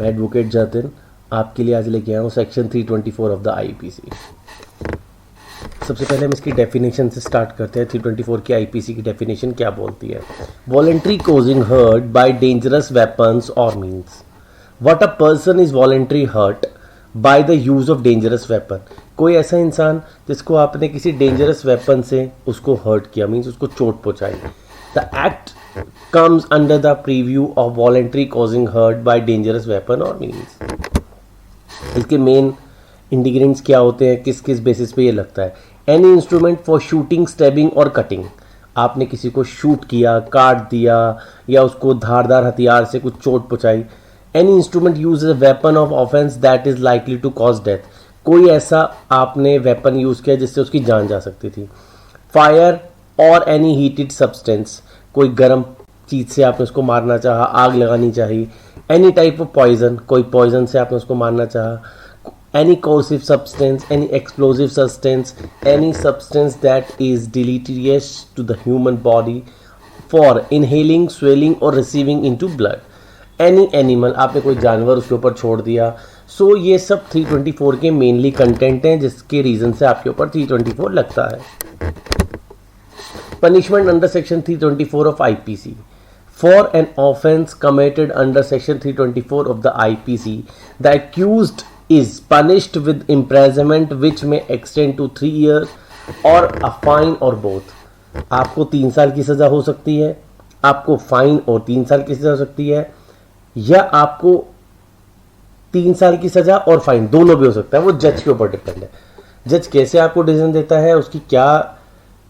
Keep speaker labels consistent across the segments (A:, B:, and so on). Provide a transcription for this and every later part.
A: मैं एडवोकेट जतिन आपके लिए आज लेके आया हूँ सेक्शन 324 ऑफ द आईपीसी। सबसे पहले हम इसकी डेफिनेशन से स्टार्ट करते हैं। 324 की आईपीसी की डेफिनेशन क्या बोलती है? Voluntary causing hurt by dangerous weapons और means. What a person is voluntary hurt by the use of dangerous weapon. कोई ऐसा इंसान जिसको आपने किसी डेंजरस वेपन से उसको हर्ट किया, मीन्स उसको चोट पहुंचाई। The act comes under the preview of voluntary causing hurt by dangerous weapon or means। इसके मेन इंडिग्रेंट्स क्या होते हैं, किस किस बेसिस पे ये लगता है? Any instrument for shooting, stabbing और कटिंग। आपने किसी को शूट किया, काट दिया या उसको धारदार हथियार से कुछ चोट पहुंचाई। Any instrument use a weapon of offence that is likely to cause death. कोई ऐसा आपने वेपन यूज किया जिससे उसकी जान जा सकती थी। फायर और एनी हीटेड सब्सटेंस, कोई गर्म चीज से आपने उसको मारना चाहा, आग लगानी चाहिए। एनी टाइप ऑफ पॉइजन, कोई पॉइजन से आपने उसको मारना चाहा। Any corrosive substance, any explosive substance, any substance that is deleterious to the human body for inhaling, swallowing और receiving into blood. Any animal, आपने कोई जानवर उसके ऊपर छोड़ दिया। सो ये सब 324 के मेनली कंटेंट हैं जिसके रीजन से आपके ऊपर 324 लगता है। Punishment under section 324 of IPC. For an offence committed under section 324 of the IPC, the accused is punished with imprisonment which may extend to 3 years or a fine or both. आपको 3 साल की सजा हो सकती है, आपको फाइन और 3 साल की सजा हो सकती है, या आपको 3 साल की सजा और फाइन दोनों भी हो सकता है। वो जज के ऊपर डिपेंड है। जज कैसे आपको डिसीजन देता है, उसकी क्या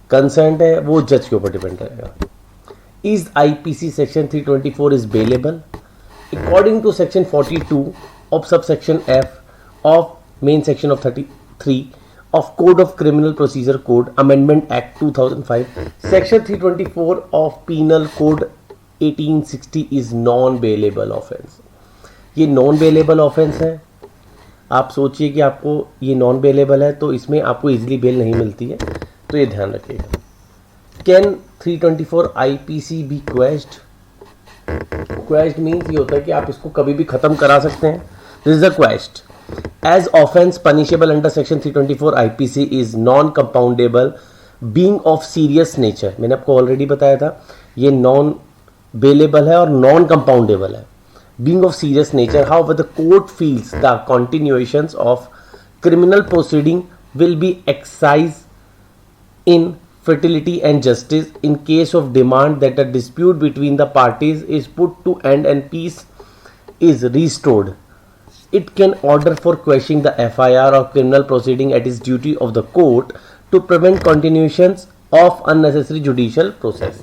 A: कंसेंट है, वो जज के ऊपर डिपेंड करेगा। Is IPC section 324 is bailable according to section 42 of sub section F of main section of 33 of code of criminal procedure code amendment act 2005। Section 324 of penal code 1860 is non bailable offence. ये non bailable offence है। आप सोचिए कि आपको ये non bailable है तो इसमें आपको इजीली बेल नहीं मिलती है, तो ये ध्यान रखिएगा। Can 324 IPC be quashed? Quashed means ये होता है कि आप इसको कभी भी खत्म करा सकते हैं। This is a quashed. As offence punishable under section 324 IPC is non compoundable being of serious nature. मैंने आपको ऑलरेडी बताया था ये नॉन बेलेबल है और नॉन कंपाउंडेबल है। Being of serious nature, however the court feels the continuations of criminal proceeding will be excise in fidelity and justice in case of demand that a dispute between the parties is put to end and peace is restored. It can order for quashing the FIR or criminal proceeding at its duty of the court to prevent continuations of unnecessary judicial process.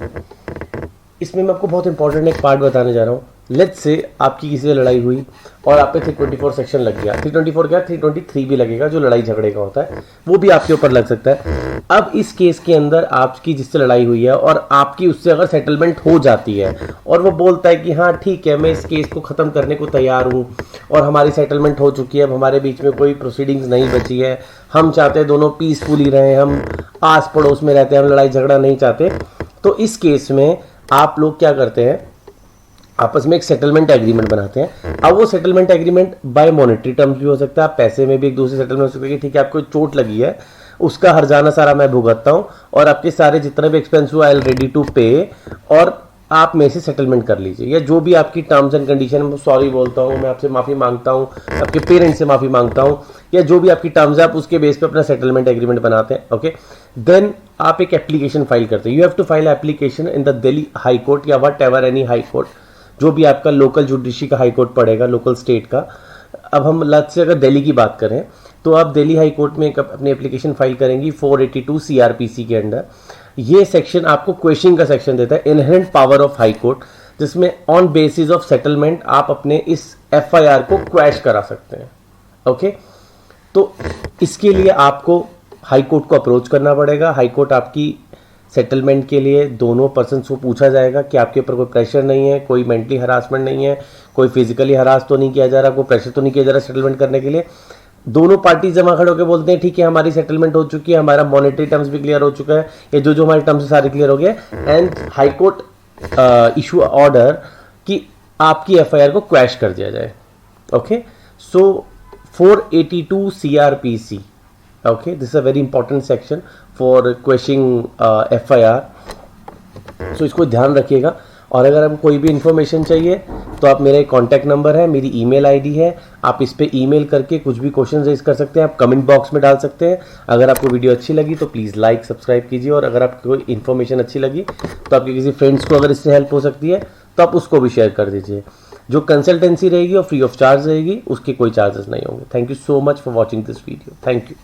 A: इसमें मैं आपको बहुत important एक part बताने जा रहा हूँ। Let's say आपकी किसी से लड़ाई हुई और आप पे 324 सेक्शन लग गया। 324 क्या, 323 भी लगेगा जो लड़ाई झगड़े का होता है, वो भी आपके ऊपर लग सकता है। अब इस केस के अंदर आपकी जिससे लड़ाई हुई है और आपकी उससे अगर सेटलमेंट हो जाती है और वो बोलता है कि हाँ ठीक है, मैं इस केस को ख़त्म करने को तैयार हूँ और हमारी सेटलमेंट हो चुकी है, अब हमारे बीच में कोई प्रोसीडिंग्स नहीं बची है, हम चाहते हैं दोनों पीसफुली रहें, हम आस पड़ोस में रहते हैं, हम लड़ाई झगड़ा नहीं चाहते, तो इस केस में आप लोग क्या करते हैं, आपस में एक सेटलमेंट एग्रीमेंट बनाते हैं। अब वो settlement agreement by monetary terms भी हो सकता है, आप पैसे में भी एक दूसरे सेटलमेंट हो सकता है कि ठीक है आपको चोट लगी है, उसका हर्जाना सारा मैं भुगतता हूं और आपके सारे जितने भी एक्सपेंस हुआ आई एम रेडी टू पे, और आप में से सेटलमेंट कर लीजिए। या जो भी आपकी टर्म्स एंड कंडीशन, सॉरी बोलता हूँ, मैं आपसे माफ़ी मांगता हूँ, आपके पेरेंट्स से माफ़ी मांगता हूँ, या जो भी आपकी टर्म्स है आप उसके बेस पे अपना सेटलमेंट एग्रीमेंट बनाते हैं। ओके, देन आप एक एप्लीकेशन फाइल करते हैं। You have to file application in the Delhi high court या whatever any high court, जो भी आपका लोकल जुडिशरी का हाई कोर्ट पड़ेगा, लोकल स्टेट का। अब हम लत से अगर दिल्ली की बात करें तो आप दिल्ली हाई कोर्ट में अपनी एप्लीकेशन फाइल करेंगी 482 सीआरपीसी के अंडर। ये सेक्शन आपको क्वेश्चनिंग का सेक्शन देता है, inherent power of high court, जिसमें ऑन बेसिस ऑफ सेटलमेंट आप अपने इस एफआईआर को क्वैश करा सकते हैं। ओके, तो इसके लिए आपको हाई कोर्ट को अप्रोच करना पड़ेगा। हाई कोर्ट आपकी सेटलमेंट के लिए दोनों पर्सन्स को पूछा जाएगा कि आपके ऊपर कोई प्रेशर नहीं है, कोई मेंटली हरासमेंट नहीं है, कोई फिजिकली हरास तो नहीं किया जा रहा, कोई प्रेशर तो नहीं किया जा रहा सेटलमेंट करने के लिए। दोनों पार्टी जमा खड़े होकर बोलते हैं ठीक है हमारी सेटलमेंट हो चुकी है, हमारा मॉनेटरी टर्म्स भी क्लियर हो चुका है, ये जो हमारे टर्म्स सारे क्लियर हो गए, and high court issue order कि आपकी एफआईआर को क्वैश कर दिया जाए। Okay, so 482 CRPC. Okay, this is a very important section for questioning FIR. सो इसको ध्यान रखिएगा। और अगर आपको कोई भी इन्फॉर्मेशन चाहिए तो आप मेरा एक कॉन्टैक्ट नंबर है, मेरी ईमेल आईडी है, आप इस पे ईमेल करके कुछ भी क्वेश्चन रेज कर सकते हैं, आप कमेंट बॉक्स में डाल सकते हैं। अगर आपको वीडियो अच्छी लगी तो प्लीज़ लाइक सब्सक्राइब कीजिए, और अगर आपको कोई इन्फॉर्मेशन अच्छी लगी तो आपके किसी फ्रेंड्स को अगर इससे हेल्प हो सकती है तो आप उसको भी शेयर कर दीजिए। जो कंसल्टेंसी रहेगी और फ्री ऑफ चार्ज रहेगी, उसके कोई चार्जेस नहीं होंगे। Thank you so much for watching this video. Thank you.